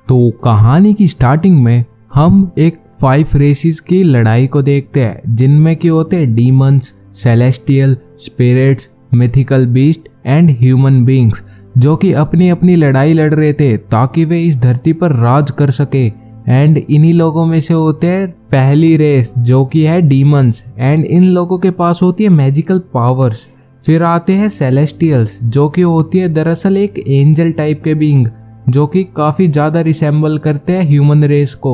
तो कहानी की स्टार्टिंग में हम एक 5 रेसेस की लड़ाई को देखते हैं, जिनमें कि होते हैं demons, celestial, spirits, mythical beast and human beings, जो कि अपनी अपनी लड़ाई लड़ रहे थे ताकि वे इस धरती पर राज कर सके। एंड इन्हीं लोगों में से होते हैं पहली रेस जो कि है डीमंस, एंड इन लोगों के पास होती है मैजिकल पावर्स। फिर आते हैं सेलेस्टियल्स जो कि होती है दरअसल एक एंजल टाइप के बीइंग जो कि काफी ज्यादा रिसेंबल करते हैं ह्यूमन रेस को।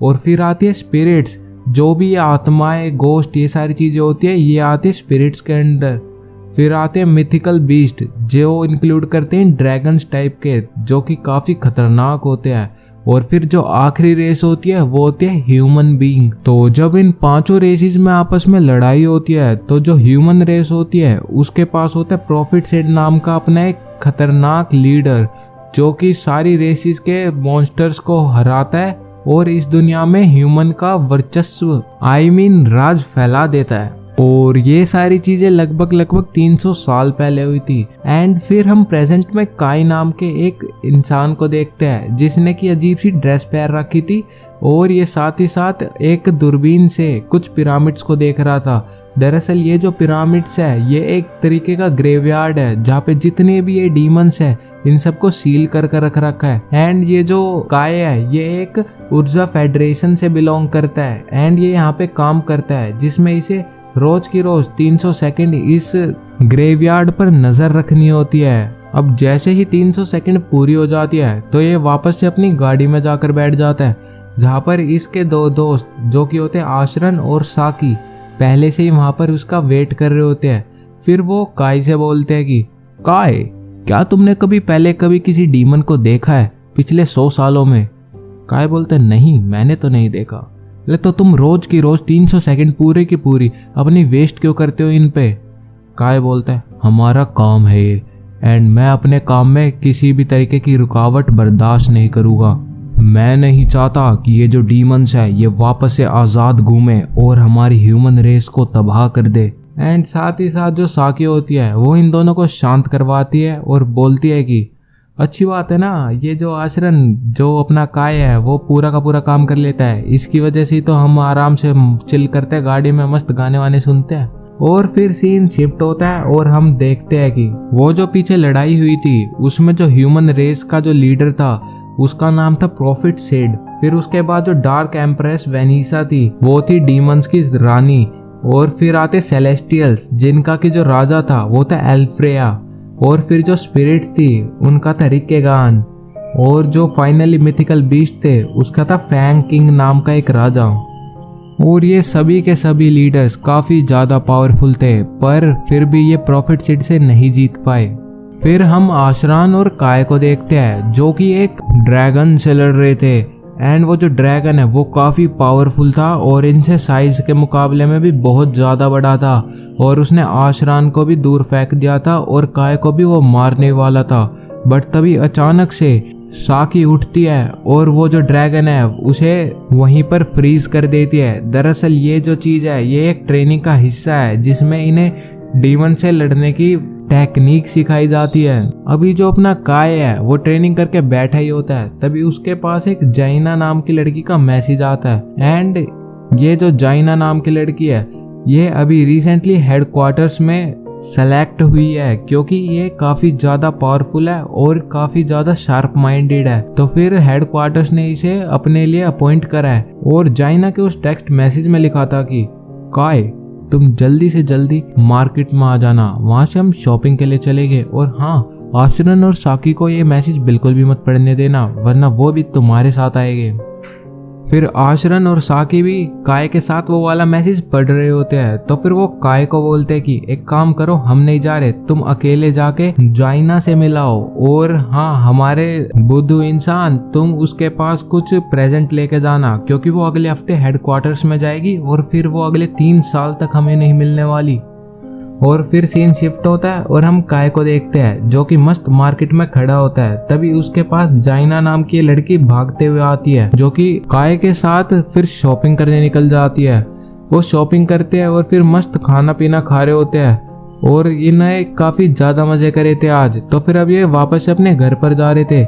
और फिर आती है स्पिरिट्स, जो भी आत्माएं, गोस्ट, ये सारी चीजें होती है, ये आती है स्पिरिट्स के अंडर। फिर आते हैं मिथिकल बीस्ट जो इंक्लूड करते हैं ड्रैगन्स टाइप के, जो कि काफी खतरनाक होते हैं। और फिर जो आखिरी रेस होती है वो होती है ह्यूमन बीइंग। तो जब इन 5 रेसेस में आपस में लड़ाई होती है तो जो ह्यूमन रेस होती है उसके पास होता है प्रॉफिट सेड नाम का अपना एक खतरनाक लीडर, जो कि सारी रेसेस के मॉन्स्टर्स को हराता है और इस दुनिया में ह्यूमन का वर्चस्व राज फैला देता है। और ये सारी चीजें लगभग 300 साल पहले हुई थी। एंड फिर हम प्रेजेंट में काई नाम के एक इंसान को देखते हैं जिसने की अजीब सी ड्रेस पहन रखी थी और ये साथ ही साथ एक दूरबीन से कुछ पिरामिड्स को देख रहा था। दरअसल ये जो पिरामिड्स है ये एक तरीके का ग्रेवयार्ड है जहाँ पे जितने भी ये डीमंस है इन सबको सील कर रख रखा है। एंड ये जो काय है ये एक ऊर्जा फेडरेशन से बिलोंग करता है एंड ये यहाँ पे काम करता है, जिसमें इसे रोज की रोज 300 सेकंड इस ग्रेवयार्ड पर नजर रखनी होती है। अब जैसे ही 300 सेकंड पूरी हो जाती है तो ये वापस से अपनी गाड़ी में जाकर बैठ जाता है, जहाँ पर इसके 2 दोस्त जो कि होते हैं आशरन और साकी पहले से ही वहां पर उसका वेट कर रहे होते हैं। फिर वो काय से बोलते हैं कि काय, क्या तुमने कभी किसी डीमन को देखा है पिछले 100 सालों में? काय बोलते नहीं, मैंने तो नहीं देखा। ले तो तुम रोज की रोज 300 सेकंड पूरे की पूरी अपनी वेस्ट क्यों करते हो इन पे? काय बोलता है हमारा काम है ये, एंड मैं अपने काम में किसी भी तरीके की रुकावट बर्दाश्त नहीं करूँगा। मैं नहीं चाहता कि ये जो डीमंस है ये वापस से आज़ाद घूमे और हमारी ह्यूमन रेस को तबाह कर दे। एंड साथ ही साथ जो साकी होती है वो इन दोनों को शांत करवाती है और बोलती है कि अच्छी बात है ना, ये जो आश्रन जो अपना काय है वो पूरा का पूरा काम कर लेता है, इसकी वजह से तो हम आराम से चिल करते हैं, गाड़ी में मस्त गाने वाने सुनते हैं। और फिर सीन शिफ्ट होता है और हम देखते हैं कि वो जो पीछे लड़ाई हुई थी उसमें जो ह्यूमन रेस का जो लीडर था उसका नाम था प्रॉफिट सेड। फिर उसके बाद जो डार्क एम्प्रेस वेनिसा थी वो थी डीमंस की रानी। और फिर आते सेलेस्टियल्स जिनका की जो राजा था वो था एल्फ्रेया। और फिर जो स्पिरिट्स थी उनका था रिकेगान। और जो फाइनली मिथिकल बीस्ट थे उसका था फैंग किंग नाम का एक राजा। और ये सभी के सभी लीडर्स काफी ज्यादा पावरफुल थे, पर फिर भी ये प्रॉफिट सेड से नहीं जीत पाए। फिर हम आशरान और काय को देखते हैं जो कि एक ड्रैगन से लड़ रहे थे। एंड वो जो ड्रैगन है वो काफी पावरफुल था और इनसे साइज के मुकाबले में भी बहुत ज्यादा बड़ा था। और उसने आशरान को भी दूर फेंक दिया था और काय को भी वो मारने वाला था। बट तभी अचानक से साकी उठती है और वो जो ड्रैगन है उसे वहीं पर फ्रीज कर देती है। दरअसल ये जो चीज है ये एक ट्रेनिंग का हिस्सा है जिसमें इन्हें डीमन से लड़ने की टेक्निक सिखाई जाती है। अभी जो अपना काय है वो ट्रेनिंग करके बैठा ही होता है, तभी उसके पास एक जाइना नाम की लड़की का मैसेज आता है। एंड ये जो जाइना नाम की लड़की है ये अभी रिसेंटली हेडक्वार्टर्स में सेलेक्ट हुई है, क्योंकि ये काफी ज्यादा पावरफुल है और काफी ज्यादा शार्प माइंडेड है। तो फिर हेडक्वार्टर्स ने इसे अपने लिए अपॉइंट करा है। और जाइना के उस टेक्स्ट मैसेज में लिखा था कि काय, तुम जल्दी से जल्दी मार्केट में आ जाना, वहां से हम शॉपिंग के लिए चलेंगे। और हाँ, आशरन और साकी को ये मैसेज बिल्कुल भी मत पढ़ने देना, वरना वो भी तुम्हारे साथ आएंगे। फिर आशरन और साकी भी काय के साथ वो वाला मैसेज पढ़ रहे होते हैं। तो फिर वो काय को बोलते हैं कि एक काम करो, हम नहीं जा रहे, तुम अकेले जाके जाइना से मिलाओ। और हाँ, हमारे बुद्धू इंसान, तुम उसके पास कुछ प्रेजेंट लेके जाना, क्योंकि वो अगले हफ्ते हेडक्वार्टर्स में जाएगी और फिर वो अगले 3 साल तक हमें नहीं मिलने वाली। और फिर सीन शिफ्ट होता है और हम काय को देखते हैं जो कि मस्त मार्केट में खड़ा होता है। तभी उसके पास जाइना नाम की लड़की भागते हुए आती है जो कि काय के साथ फिर शॉपिंग करने निकल जाती है। वो शॉपिंग करते हैं और फिर मस्त खाना पीना खा रहे होते हैं और इन्हें काफी ज्यादा मजे करे थे आज। तो फिर अब ये वापस अपने घर पर जा रहे थे।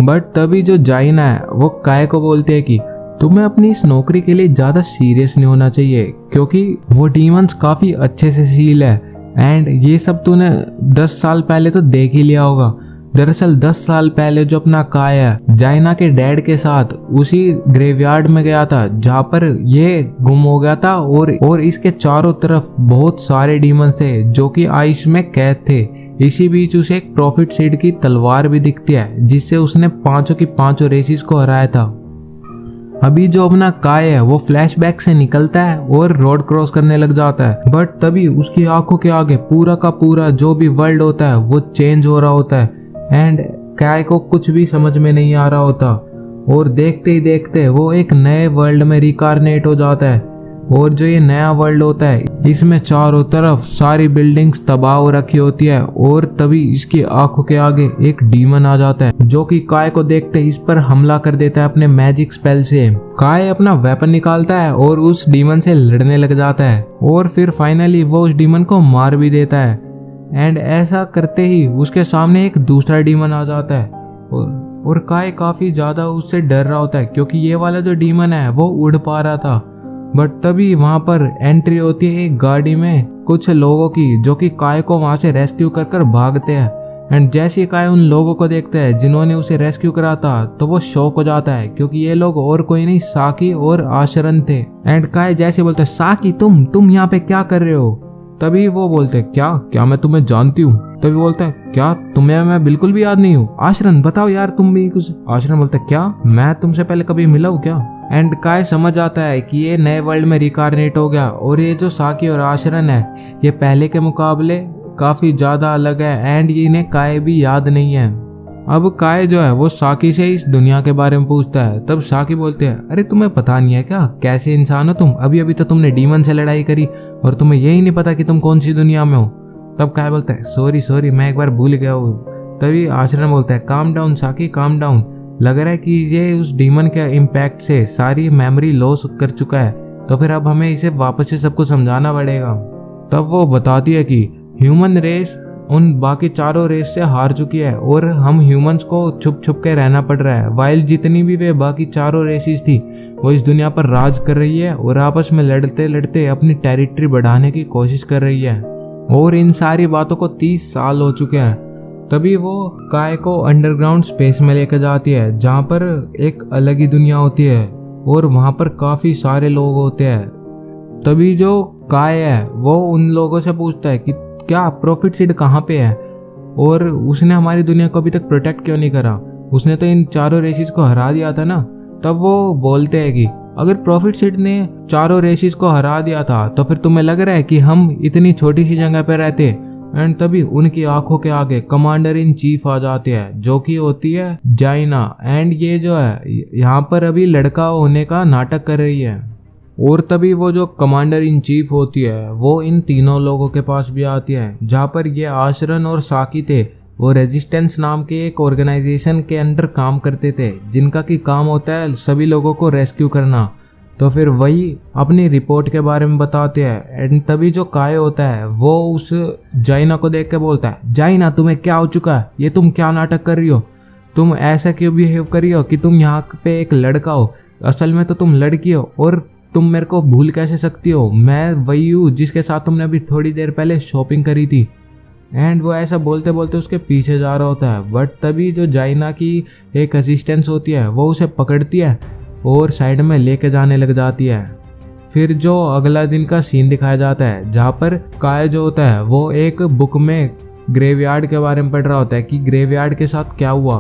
बट तभी जो जाइना है वो काय को बोलते है कि तुम्हें अपनी इस नौकरी के लिए ज्यादा सीरियस नहीं होना चाहिए, क्योंकि वो डीमंस काफी अच्छे से सील है एंड ये सब तूने 10 साल पहले तो देख ही लिया होगा। दरअसल 10 साल पहले जो अपना काय है जाइना के डैड के साथ उसी ग्रेवयार्ड में गया था जहाँ पर ये गुम हो गया था, और इसके चारों तरफ बहुत सारे डीमंस थे जो कि आइस में कैद थे। इसी बीच उसे एक प्रॉफिट सीड की तलवार भी दिखती है जिससे उसने पांचों की पांचों रेसिस को हराया था। अभी जो अपना काय है वो फ्लैशबैक से निकलता है और रोड क्रॉस करने लग जाता है, बट तभी उसकी आंखों के आगे पूरा का पूरा जो भी वर्ल्ड होता है वो चेंज हो रहा होता है एंड काय को कुछ भी समझ में नहीं आ रहा होता, और देखते ही देखते वो एक नए वर्ल्ड में रिकारनेट हो जाता है। और जो ये नया वर्ल्ड होता है इसमें चारों तरफ सारी बिल्डिंग्स तबाह हो रखी होती है, और तभी इसकी आंखों के आगे एक डीमन आ जाता है जो कि काय को देखते इस पर हमला कर देता है अपने मैजिक स्पेल से। काय अपना वेपन निकालता है और उस डीमन से लड़ने लग जाता है, और फिर फाइनली वो उस डीमन को मार भी देता है। एंड ऐसा करते ही उसके सामने एक दूसरा डीमन आ जाता है, और काय काफी ज्यादा उससे डर रहा होता है क्योंकि ये वाला जो डीमन है वो उड़ पा रहा था। बट तभी वहां पर एंट्री होती है एक गाड़ी में कुछ लोगों की जो कि काय को वहां से रेस्क्यू कर भागते हैं। एंड जैसे काय उन लोगों को देखता है जिन्होंने उसे रेस्क्यू करा था तो वो शॉक हो जाता है क्योंकि ये लोग और कोई नहीं साकी और आशरन थे। एंड काय जैसे बोलता है साकी तुम यहाँ पे क्या कर रहे हो? तभी वो बोलते हैं क्या मैं तुम्हें जानती हूँ? तभी बोलता है क्या तुम्हें मैं बिल्कुल भी याद नहीं हूँ। आशरन बताओ यार तुम भी कुछ। आशरन बोलता है क्या मैं तुमसे पहले कभी मिला हूँ क्या? एंड काय समझ आता है कि ये नए वर्ल्ड में रिकारनेट हो गया और ये जो साकी और आशरन है ये पहले के मुकाबले काफी ज्यादा अलग है एंड ये इन्हें काय भी याद नहीं है। अब काय जो है वो साकी से इस दुनिया के बारे में पूछता है। तब साकी बोलते हैं अरे तुम्हें पता नहीं है क्या कैसे इंसान हो तुम? अभी तो तुमने डीमन से लड़ाई करी और तुम्हें यही नहीं पता कि तुम कौन सी दुनिया में हो। तब काय बोलता है सॉरी मैं एक बार भूल गया हूँ। तभी आशरन बोलता है काम डाउन साकी काम डाउन, लग रहा है कि ये उस डीमन के इम्पैक्ट से सारी मेमोरी लॉस कर चुका है, तो फिर अब हमें इसे वापस से सबको समझाना पड़ेगा। तब वो बताती है कि ह्यूमन रेस उन बाकी चारों रेस से हार चुकी है और हम ह्यूमंस को छुप छुप के रहना पड़ रहा है, वाइल जितनी भी वे बाकी चारों रेसिस थी वो इस दुनिया पर राज कर रही है और आपस में लड़ते लड़ते अपनी टेरिटरी बढ़ाने की कोशिश कर रही है। और इन सारी बातों को 30 साल हो चुके हैं। तभी वो काय को अंडरग्राउंड स्पेस में लेकर जाती है जहाँ पर एक अलग ही दुनिया होती है और वहाँ पर काफी सारे लोग होते हैं। तभी जो काय है वो उन लोगों से पूछता है कि क्या प्रॉफिट सीड कहाँ पे है और उसने हमारी दुनिया को अभी तक प्रोटेक्ट क्यों नहीं करा? उसने तो इन चारों रेसिस को हरा दिया था ना। तब वो बोलते हैं कि अगर प्रॉफिट सीड ने चारों रेसिस को हरा दिया था तो फिर तुम्हें लग रहा है कि हम इतनी छोटी सी जगह पे रहते? एंड तभी उनकी आंखों के आगे कमांडर इन चीफ आ जाते हैं जो कि होती है जाइना। एंड ये जो है यहाँ पर अभी लड़का होने का नाटक कर रही है। और तभी वो जो कमांडर इन चीफ होती है वो इन तीनों लोगों के पास भी आती है जहाँ पर ये आशरन और साकी थे। वो रेजिस्टेंस नाम के एक ऑर्गेनाइजेशन के अंडर काम करते थे जिनका की काम होता है सभी लोगों को रेस्क्यू करना। तो फिर वही अपनी रिपोर्ट के बारे में बताते हैं। एंड तभी जो काय होता है वो उस जाइना को देख के बोलता है जाइना तुम्हें क्या हो चुका है? ये तुम क्या नाटक कर रही हो? तुम ऐसा क्यों बिहेव कर रही हो कि तुम यहाँ पे एक लड़का हो? असल में तो तुम लड़की हो और तुम मेरे को भूल कैसे सकती हो? मैं वही हूँ जिसके साथ तुमने अभी थोड़ी देर पहले शॉपिंग करी थी। एंड वो ऐसा बोलते बोलते उसके पीछे जा रहा होता है, बट तभी जो जाइना की एक असिस्टेंस होती है वो उसे पकड़ती है और साइड में लेके जाने लग जाती है। फिर जो अगला दिन का सीन दिखाया जाता है जहाँ पर काय जो होता है वो एक बुक में ग्रेवयार्ड के बारे में पढ़ रहा होता है कि ग्रेवयार्ड के साथ क्या हुआ,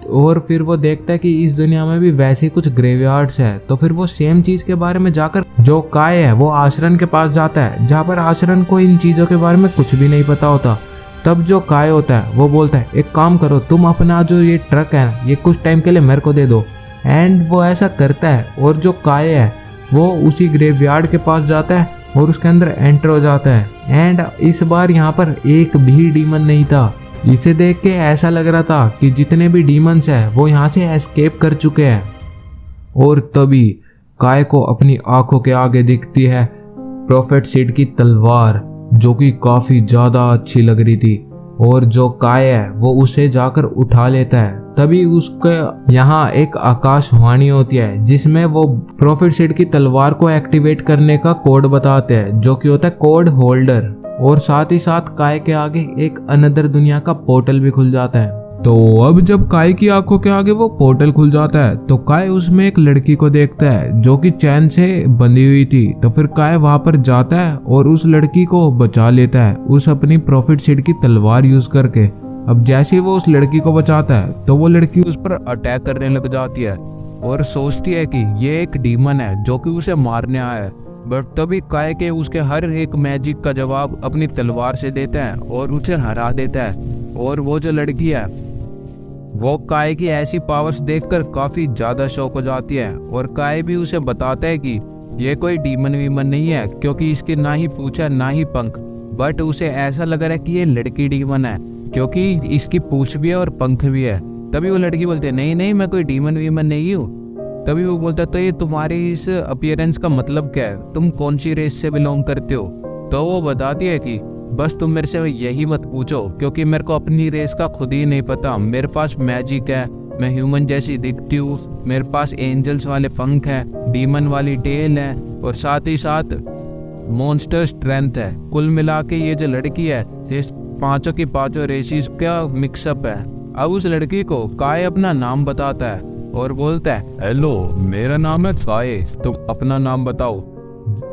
और फिर वो देखता है कि इस दुनिया में भी वैसे कुछ ग्रेवयार्ड्स है। तो फिर वो सेम चीज के बारे में जाकर जो काय है वो आशरन के पास जाता है जहाँ पर आशरन को इन चीजों के बारे में कुछ भी नहीं पता होता। तब जो काय होता है वो बोलता है एक काम करो तुम अपना जो ये ट्रक है ये कुछ टाइम के लिए मेरे को दे दो। एंड वो ऐसा करता है और जो काय है वो उसी ग्रेवयार्ड के पास जाता है और उसके अंदर एंटर हो जाता है। एंड इस बार यहाँ पर एक भी डीमन नहीं था। इसे देख के ऐसा लग रहा था कि जितने भी डीमंस हैं वो यहाँ से एस्केप कर चुके हैं। और तभी काय को अपनी आंखों के आगे दिखती है प्रॉफिट सीड की तलवार जो कि काफी ज्यादा अच्छी लग रही थी, और जो काय है वो उसे जाकर उठा लेता है। तभी उसके यहाँ एक आकाशवाणी होती है जिसमें वो प्रॉफिट सीड की तलवार को एक्टिवेट करने का कोड बताते हैं, जो कि होता है कोड होल्डर। और साथ ही साथ काय के आगे एक अनदर दुनिया का पोर्टल भी खुल जाता है। तो अब जब काय की आंखों के आगे वो पोर्टल खुल जाता है तो काय उसमें एक लड़की को देखता है जो कि चैन से बंधी हुई थी। तो फिर काय वहां पर जाता है और उस लड़की को बचा लेता है उस अपनी प्रॉफिट सीड की तलवार यूज करके। अब जैसे ही वो उस लड़की को बचाता है तो वो लड़की उस पर अटैक करने लग जाती है और सोचती है कि ये एक डीमन है जो कि उसे मारने आया है। बट तभी काय के उसके हर एक मैजिक का जवाब अपनी तलवार से देता है और उसे हरा देता है। और वो जो लड़की है वो काय की ऐसी पावर्स देखकर काफी ज्यादा शॉक हो जाती है और काय भी उसे बताता है कि ये कोई डीमन वीमन नहीं है, क्योंकि इसकी ना ही पूंछ है ना ही पंख। बट उसे ऐसा लग रहा है कि ये लड़की डीमन है क्योंकि इसकी पूंछ भी है और पंख भी है। तभी वो लड़की बोलती है नहीं नहीं मैं कोई डीमन वीमन नहीं हूँ। तभी वो बोलता है तो ये तुम्हारी इस अपीयरेंस का मतलब क्या है, तुम कौन सी रेस से बिलोंग करते हो। तो वो बताती है कि बस तुम मेरे से यही मत पूछो क्योंकि मेरे को अपनी रेस का खुद ही नहीं पता। मेरे पास मैजिक है, मैं ह्यूमन जैसी दिखती हूँ, मेरे पास एंजल्स वाले पंख है, डीमन वाली टेल है और साथ ही साथ मॉन्स्टर स्ट्रेंथ है। कुल मिला के ये जो लड़की है ये पांचों की पांचों रेसिस का मिक्सअप है। अब उस लड़की को काय अपना नाम बताता है और बोलता है हेलो मेरा नाम है काय, तुम अपना नाम बताओ।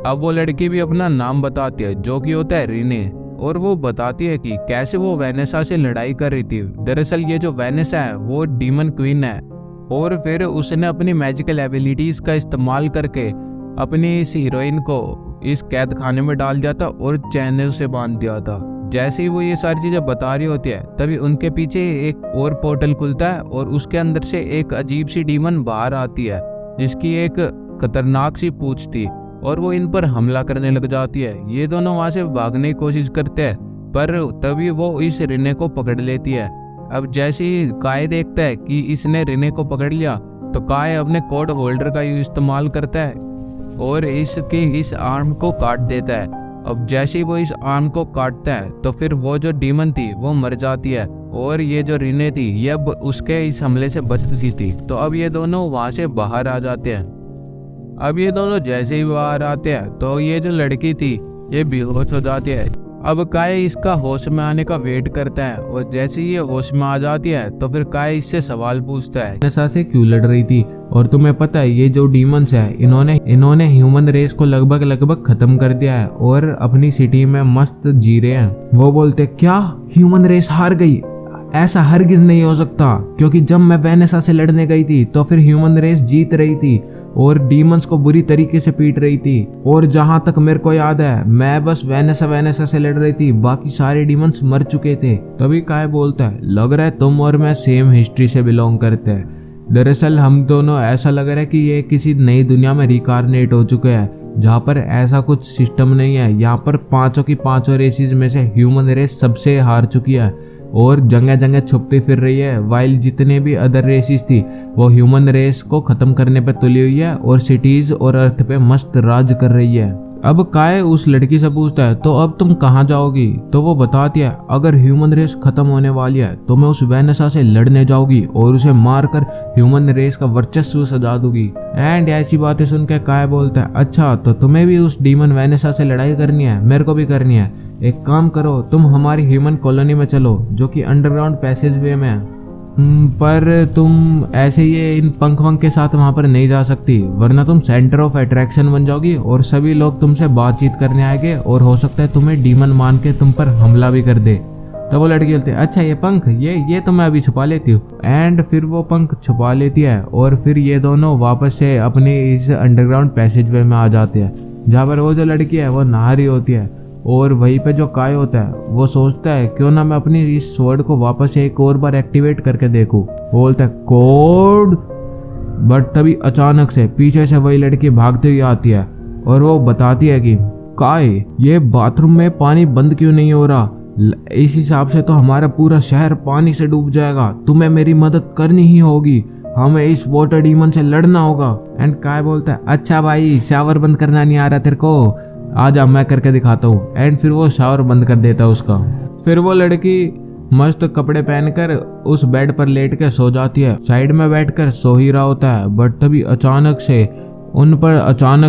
अब वो लड़की भी अपना नाम बताती है जो कि होता है रिने। और वो बताती है कि कैसे वो वेनेसा से लड़ाई कर रही थी। दरअसल ये जो वेनेसा है वो डीमन क्वीन है और फिर उसने अपनी मैजिकल एबिलिटीज का इस्तेमाल करके अपनी इस हीरोइन को इस कैद खाने में डाल दिया था और चैनल से बांध दिया था। जैसे ही वो ये सारी चीजें बता रही होती है तभी उनके पीछे एक और पोर्टल खुलता है और उसके अंदर से एक अजीब सी डीमन बाहर आती है जिसकी एक खतरनाक सी पूंछ थी और वो इन पर हमला करने लग जाती है। ये दोनों वहां से भागने की कोशिश करते हैं पर तभी वो इस रिने को पकड़ लेती है। अब जैसे ही काय देखता है कि इसने रिने को पकड़ लिया तो काय अपने कोड होल्डर का इस्तेमाल करता है और इसकी इस आर्म को काट देता है। अब जैसे ही वो इस आर्म को काटता है तो फिर वो जो डीमन थी वो मर जाती है और ये जो रिने थी ये अब उसके इस हमले से बच चुकी थी। तो अब ये दोनों वहां से बाहर आ जाते हैं। अब ये दोनों जैसे ही बाहर आते हैं तो ये जो लड़की थी ये बेहोश हो जाती है। अब काय इसका होश में आने का वेट करता है और जैसे ही ये होश में आ जाती है तो फिर काय इससे सवाल पूछता है वेनेसा से क्यों लड़ रही थी। और तुम्हें पता है ये जो डीमंस है इन्होंने ह्यूमन रेस को लगभग खत्म कर दिया है और अपनी सिटी में मस्त जी रहे हैं। वो बोलते क्या ह्यूमन रेस हार गई? ऐसा हरगिज नहीं हो सकता क्योंकि जब मैं वेनेसा से लड़ने गई थी तो फिर ह्यूमन रेस जीत रही थी और डीमंस को बुरी तरीके से पीट रही थी। और जहां तक मेरे को याद है मैं बस वेनेसा से लड़ रही थी, बाकी सारे डीमंस मर चुके थे। तभी काय बोलता है लग रहा है तुम और मैं सेम हिस्ट्री से बिलोंग करते हैं। दरअसल हम दोनों ऐसा लग रहा है कि ये किसी नई दुनिया में रिकारनेट हो चुके हैं जहाँ पर ऐसा कुछ सिस्टम नहीं है। यहाँ पर पांचों की पांचों रेसिस में से ह्यूमन रेस सबसे हार चुकी है और जगह जगह छुपती फिर रही है, वाइल जितने भी अदर रेसिस थी वो ह्यूमन रेस को खत्म करने पे तुली हुई है और सिटीज और अर्थ पे मस्त राज कर रही है। अब काय उस लड़की से पूछता है तो अब तुम कहाँ जाओगी? तो वो बताती है अगर ह्यूमन रेस खत्म होने वाली है तो मैं उस वेनेसा से लड़ने जाऊंगी और उसे मारकर ह्यूमन रेस का वर्चस्व सजा दूंगी। एंड ऐसी बातें सुन के काय बोलता है अच्छा तो तुम्हें भी उस डीमन वेनेसा से लड़ाई करनी है? मेरे को भी करनी है। एक काम करो तुम हमारी ह्यूमन कॉलोनी में चलो जो कि अंडरग्राउंड पैसेज वे में है। पर तुम ऐसे ही इन पंख वंख के साथ वहां पर नहीं जा सकती वरना तुम सेंटर ऑफ अट्रैक्शन बन जाओगी और सभी लोग तुमसे बातचीत करने आएंगे और हो सकता है तुम्हें डीमन मान के तुम पर हमला भी कर दे। तो वो लड़की बोलती है अच्छा ये पंख ये तो मैं अभी छुपा लेती हूँ। एंड फिर वो पंख छुपा लेती है और फिर ये दोनों वापस से अपने इस अंडरग्राउंड पैसेज वे में आ जाते हैं जहाँ पर वो जो लड़की है वो नहा रही होती है। और वहीं पे जो काय होता है वो सोचता है क्यों ना मैं अपनी इस स्वॉर्ड को वापस एक और बार एक्टिवेट करके देखूं। वो बोलता है कोड। बट तभी अचानक से पीछे से वही लड़की भागते हुए आती है और वो बताती है कि काय ये बाथरूम में पानी बंद क्यों नहीं हो रहा? इस हिसाब से तो हमारा पूरा शहर पानी से डूब जाएगा, तुम्हें मेरी मदद करनी ही होगी, हमें इस वाटर डीमन से लड़ना होगा। एंड काय बोलता है अच्छा भाई शावर बंद करना नहीं आ रहा तेरे को, आजा मैं करके दिखाता हूँ। एंड फिर वो शावर बंद कर देता है उसका। फिर वो लड़की मस्त कपड़े पहनकर उस बेड पर लेट कर सो जाती है। साइड में बैठकर सो ही रहा होता है, बट तभी अचानक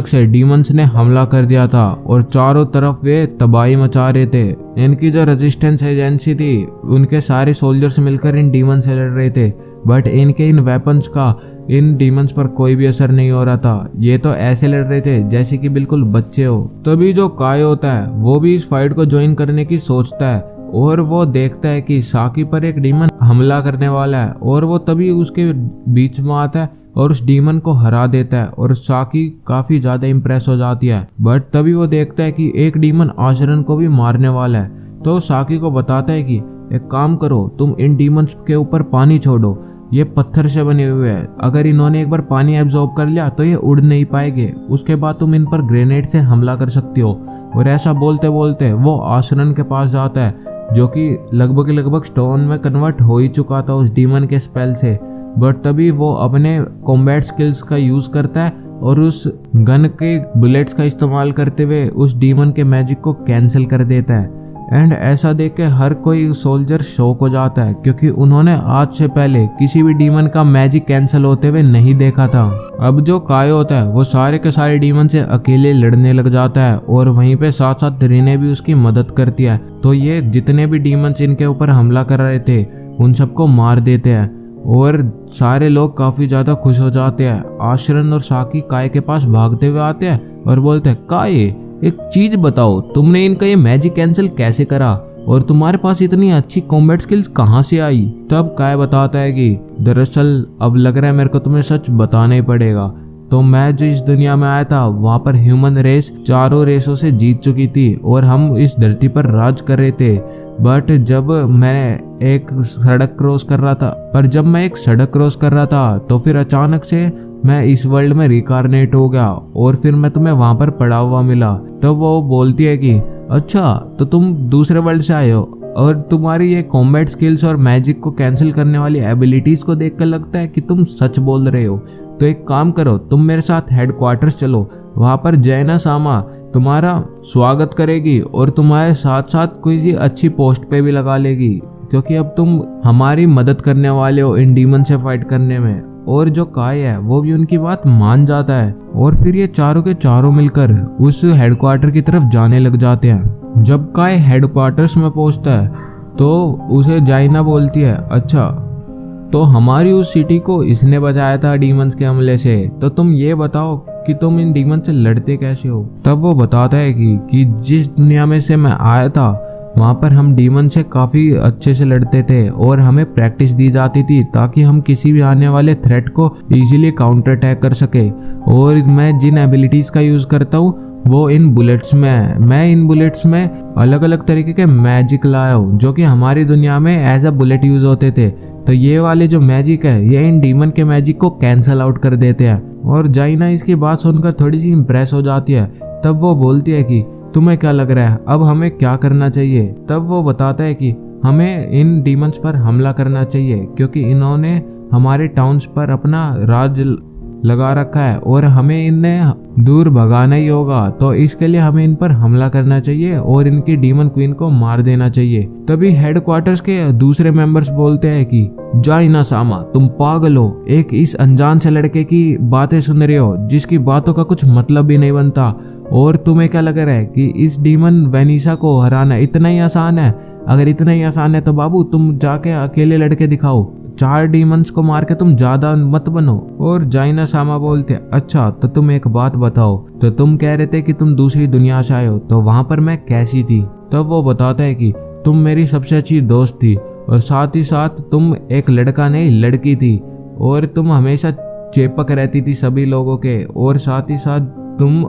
से डीमंस ने हमला कर दिया था और चारों तरफ वे तबाही मचा रहे थे। इनकी जो रेजिस्टेंस एजेंसी थी उनके सारे सोल्जर्स मिलकर इन डीमंस से लड़ रहे थे, बट इनके इन वेपन्स का इन डीमंस पर कोई भी असर नहीं हो रहा था। ये तो ऐसे लड़ रहे थे जैसे कि बिल्कुल बच्चे हो। तभी जो काय होता है वो भी इस फाइट को ज्वाइन करने की सोचता है और वो देखता है कि साकी पर एक डीमन हमला करने वाला है और वो तभी उसके बीच में आता है और उस डीमन को हरा देता है और साकी काफी ज्यादा इंप्रेस हो जाती है। बट तभी वो देखता है कि एक डीमन आशरन को भी मारने वाला है, तो साकी को बताता है कि एक काम करो, तुम इन डीमंस के ऊपर पानी छोड़ो, ये पत्थर से बने हुए हैं, अगर इन्होंने एक बार पानी एब्जॉर्ब कर लिया तो ये उड़ नहीं पाएंगे, उसके बाद तुम इन पर ग्रेनेड से हमला कर सकती हो। और ऐसा बोलते बोलते वो आशरन के पास जाता है जो कि लगभग स्टोन में कन्वर्ट हो ही चुका था उस डीमन के स्पेल से। बट तभी वो अपने कॉम्बैट स्किल्स का यूज करता है और उस गन के बुलेट्स का इस्तेमाल करते हुए उस डीमन के मैजिक को कैंसिल कर देता है। एंड ऐसा देख के हर कोई सोल्जर शॉक हो जाता है क्योंकि उन्होंने आज से पहले किसी भी डीमन का मैजिक कैंसिल होते हुए नहीं देखा था। अब जो काय होता है वो सारे के सारे डीमन से अकेले लड़ने लग जाता है और वहीं पे साथ साथ रीने भी उसकी मदद करती है। तो ये जितने भी डीमंस इनके ऊपर हमला कर रहे थे उन सबको मार देते हैं और सारे लोग काफी ज्यादा खुश हो जाते हैं। आशरन और साकी काय के पास भागते हुए आते हैं और बोलते हैं, काय एक चीज बताओ, तुमने इनका ये मैजिक कैंसिल कैसे करा और तुम्हारे पास इतनी अच्छी कॉम्बैट स्किल्स कहाँ से आई? तब काय बताता है कि दरअसल अब लग रहा है मेरे को तुम्हें सच बताना ही पड़ेगा। तो मैं जो इस दुनिया में आया था वहां पर ह्यूमन रेस चारों रेसों से जीत चुकी थी और हम इस धरती पर राज कर रहे थे। बट जब मैं एक सड़क क्रॉस कर रहा था तो फिर अचानक से मैं इस वर्ल्ड में रिकारनेट हो गया और फिर मैं तुम्हें वहां पर पड़ा हुआ मिला। तब वो बोलती है कि अच्छा, तो तुम दूसरे वर्ल्ड से आए हो और तुम्हारी ये कॉम्बैट स्किल्स और मैजिक को कैंसिल करने वाली एबिलिटीज को देखकर लगता है कि तुम सच बोल रहे हो। तो एक काम करो, तुम मेरे साथ हेडक्वार्टर्स चलो, वहां पर जैना सामा तुम्हारा स्वागत करेगी और तुम्हारे साथ साथ कोई अच्छी पोस्ट पे भी लगा लेगी क्योंकि अब तुम हमारी मदद करने वाले हो इन डीमन से फाइट करने में। और जो काय है वो भी उनकी बात मान जाता है और फिर ये चारों के चारों मिलकर उस हेडक्वार्टर की तरफ जाने लग जाते हैं। जब काय हेडक्वार्टर्स में पहुंचता है तो उसे जाइना बोलती है, अच्छा तो हमारी उस सिटी को इसने बचाया था डीमंस के हमले से, तो तुम ये बताओ कि तुम इन डीमन से लड़ते कैसे हो? तब वो बताता है कि जिस दुनिया में से मैं आया था वहाँ पर हम डीमन से काफ़ी अच्छे से लड़ते थे और हमें प्रैक्टिस दी जाती थी ताकि हम किसी भी आने वाले थ्रेट को इजीली काउंटर अटैक कर सके। और मैं जिन एबिलिटीज़ का यूज़ करता हूँ वो इन बुलेट्स में है। मैं इन बुलेट्स में अलग अलग तरीके के मैजिक लाया हूँ जो कि हमारी दुनिया में एज अ बुलेट यूज़ होते थे। तो ये वाले जो मैजिक है ये इन डीमन के मैजिक को कैंसल आउट कर देते हैं। और जाइना इसकी बात सुनकर थोड़ी सी इम्प्रेस हो जाती है। तब वो बोलती है कि तुम्हें क्या लग रहा है अब हमें क्या करना चाहिए? तब वो बताता है कि हमें इन डीमंस पर हमला करना चाहिए क्योंकि इन्होंने हमारे टाउन्स पर अपना राज लगा रखा है और हमें इन्हें दूर भगाना ही होगा। तो इसके लिए हमें इन पर हमला करना चाहिए और इनकी डीमन क्वीन को मार देना चाहिए। तभी हेडक्वार्टर्स के दूसरे मेंबर्स बोलते हैं कि जाइना सामा, तुम पागल हो, एक इस अनजान से लड़के की बातें सुन रहे हो जिसकी बातों का कुछ मतलब भी नहीं बनता। और तुम्हें क्या लग रहा है कि इस डीमन वेनिसा को हराना इतना ही आसान है? अगर इतना ही आसान है तो बाबू तुम जाके अकेले लड़के दिखाओ, 4 डीमंस को मार के तुम ज्यादा मत बनो। और जाइना सामा बोलते, अच्छा तो तुम एक बात बताओ, तो तुम कह रहे थे कि तुम दूसरी दुनिया से आए हो, तो वहां पर मैं कैसी थी? तब वो बताता है कि तुम मेरी सबसे अच्छी दोस्त थी और साथ ही साथ तुम एक लड़का नहीं लड़की थी और तुम हमेशा चेपक रहती थी सभी लोगों के। और साथ ही साथ तुम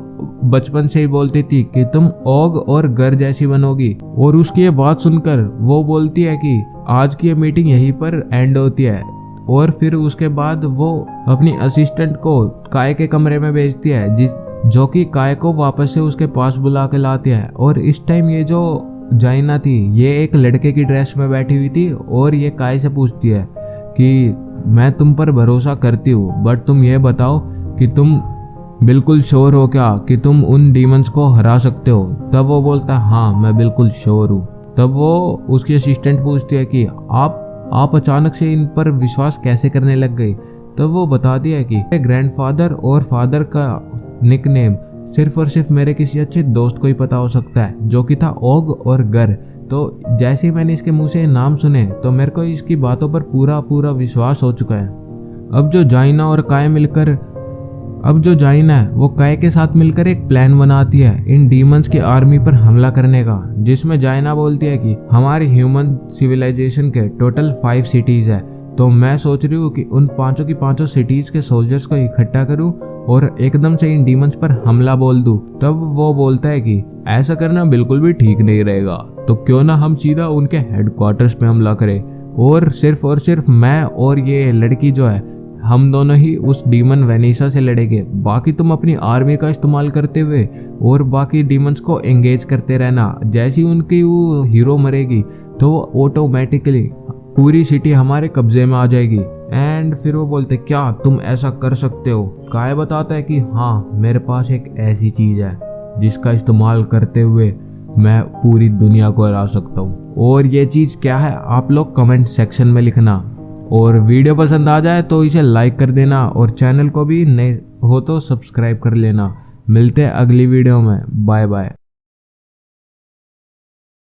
बचपन से ही बोलती थी कि तुम ओग और गर जैसी बनोगी। और उसकी ये बात सुनकर वो बोलती है कि आज की ये मीटिंग यहीं पर एंड होती है। और फिर उसके बाद वो अपनी असिस्टेंट को काय के कमरे में भेजती है जो कि काय को वापस से उसके पास बुला के लाती है। और इस टाइम ये जो जाइना थी ये एक लड़के की ड्रेस में बैठी हुई थी और ये काय से पूछती है कि मैं तुम पर भरोसा करती हूँ, बट तुम ये बताओ कि तुम बिल्कुल श्योर हो क्या कि तुम उन डीमंस को हरा सकते हो? तब वो बोलता है हाँ मैं बिल्कुल श्योर हूँ। तब वो उसकी असिस्टेंट पूछती है कि आप अचानक से इन पर विश्वास कैसे करने लग गई। तब वो बता दिया कि मेरे ग्रैंडफादर और फादर का निकनेम सिर्फ और सिर्फ मेरे किसी अच्छे दोस्त को ही पता हो सकता है, जो कि था ओग और गर। तो जैसे ही मैंने इसके मुंह से नाम सुने तो मेरे को इसकी बातों पर पूरा विश्वास हो चुका है। अब जो जाइना है वो काय के साथ मिलकर एक प्लान बनाती है इन डीमंस की आर्मी पर हमला करने का, जिसमें जाइना बोलती है कि हमारी ह्यूमन सिविलाइजेशन के टोटल 5 सिटीज है, तो मैं सोच रही हूँ कि उन पांचों की पांचों सिटीज के सोल्जर्स को इकट्ठा करूँ और एकदम से इन डीमंस पर हमला बोल दूं। तब वो बोलता है कि ऐसा करना बिल्कुल भी ठीक नहीं रहेगा, तो क्यों ना हम सीधा उनके हेडक्वार्टर्स पे हमला करें और सिर्फ मैं और ये लड़की जो है हम दोनों ही उस डीमन वेनिसा से लड़ेंगे। बाकी तुम अपनी आर्मी का इस्तेमाल करते हुए और बाकी डीमंस को एंगेज करते रहना। जैसी उनकी वो हीरो मरेगी तो वो ऑटोमेटिकली पूरी सिटी हमारे कब्जे में आ जाएगी। एंड फिर वो बोलते क्या तुम ऐसा कर सकते हो? काय बताता है कि हाँ, मेरे पास एक ऐसी चीज है जिसका इस्तेमाल करते हुए मैं पूरी दुनिया को हरा सकता हूँ। और ये चीज क्या है आप लोग कमेंट सेक्शन में लिखना। और वीडियो पसंद आ जाए तो इसे लाइक कर देना और चैनल को भी नए हो तो सब्सक्राइब कर लेना। मिलते हैं अगली वीडियो में। Bye bye.